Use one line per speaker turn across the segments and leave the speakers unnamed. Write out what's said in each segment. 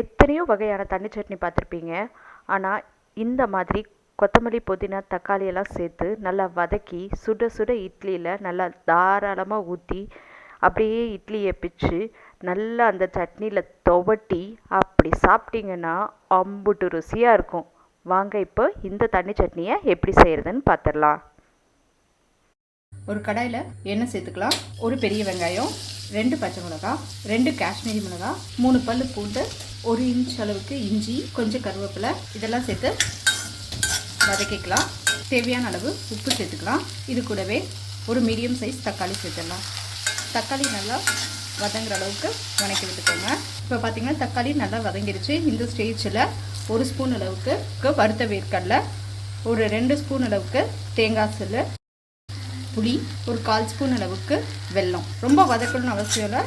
எத்தனையோ வகையான தண்ணி சட்னி பார்த்துருப்பீங்க. ஆனால் இந்த மாதிரி கொத்தமல்லி புதினா தக்காளி எல்லாம் சேர்த்து நல்லா வதக்கி சுட சுட இட்லியில் நல்லா தாராளமாக ஊற்றி அப்படியே இட்லியை பிச்சு நல்லா அந்த சட்னியில் துவட்டி அப்படி சாப்பிட்டீங்கன்னா அம்புட்டு ருசியாக இருக்கும். வாங்க இப்போ இந்த தண்ணி சட்னியை எப்படி செய்கிறதுன்னு பார்த்துடலாம்.
ஒரு கடாயில் எண்ணெய் சேர்த்துக்கலாம். ஒரு பெரிய வெங்காயம், 2 பச்சை மிளகா, 2 காஷ்மீரி மிளகா, 3 பல்லு பூண்டு, 1 இன்ச் அளவுக்கு இஞ்சி, கொஞ்சம் கருவேப்பிலை இதெல்லாம் சேர்த்து வதக்கிக்கலாம். தேவையான அளவு உப்பு சேர்த்துக்கலாம். இது கூடவே ஒரு மீடியம் சைஸ் தக்காளி சேர்த்துடலாம். தக்காளி நல்லா வதங்குற அளவுக்கு வதக்கி விட்டுக்கோங்க. இப்போ பார்த்தீங்கன்னா தக்காளி நல்லா வதங்கிடுச்சு. இந்த ஸ்டேஜில் 1 ஸ்பூன் அளவுக்கு வறுத்த வேர்க்கடலை, ஒரு 2 ஸ்பூன் அளவுக்கு தேங்காய் சீல், புளி, ஒரு 1/4 ஸ்பூன் அளவுக்கு வெல்லம். ரொம்ப வதக்கணும்னு அவசியம் இல்லை.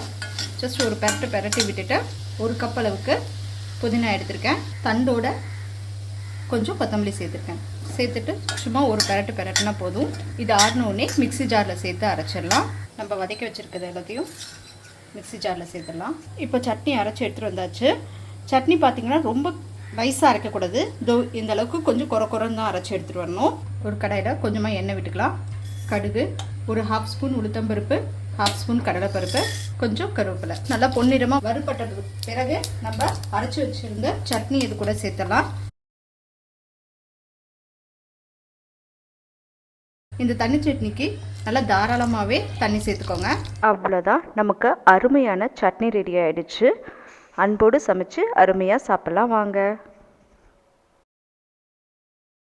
ஜஸ்ட் ஒரு பெரட்டி விட்டுட்டு 1 கப் அளவுக்கு புதினா எடுத்திருக்கேன். தண்டோட கொஞ்சம் கொத்தமல்லி சேர்த்துருக்கேன். சேர்த்துட்டு சும்மா ஒரு பெரட்டினா போதும். இது ஆறினோடனே மிக்ஸி ஜாரில் சேர்த்து அரைச்சிடலாம். நம்ம வதக்கி வச்சுருக்கிறது எல்லாத்தையும் மிக்ஸி ஜாரில் சேர்த்துடலாம். இப்போ சட்னி அரைச்சி எடுத்துகிட்டு வந்தாச்சு. சட்னி பார்த்திங்கன்னா ரொம்ப நைஸாக அரைக்கக்கூடாது. இந்த அளவுக்கு கொஞ்சம் குறைன்னு தான் அரைச்சி எடுத்துகிட்டு வரணும். ஒரு கடாயில் கொஞ்சமாக எண்ணெய் விட்டுக்கலாம். கடுகு, ஒரு 1/2 ஸ்பூன் உளுத்தம்பருப்பு, 1/2 ஸ்பூன் கடலைப்பருப்பு, கொஞ்சம் கருவேப்பிலை. நல்லா பொன்னிறமாக வறுபட்டதுக்கு பிறகு நம்ம அரைச்சி வச்சுருந்த சட்னி இது கூட சேர்த்துடலாம். இந்த தண்ணி சட்னிக்கு நல்லா தாராளமாகவே தண்ணி சேர்த்துக்கோங்க.
அவ்வளோதான், நமக்கு அருமையான சட்னி ரெடி ஆகிடுச்சு. அன்போடு சமைச்சு அருமையாக சாப்பிட்லாம் வாங்க.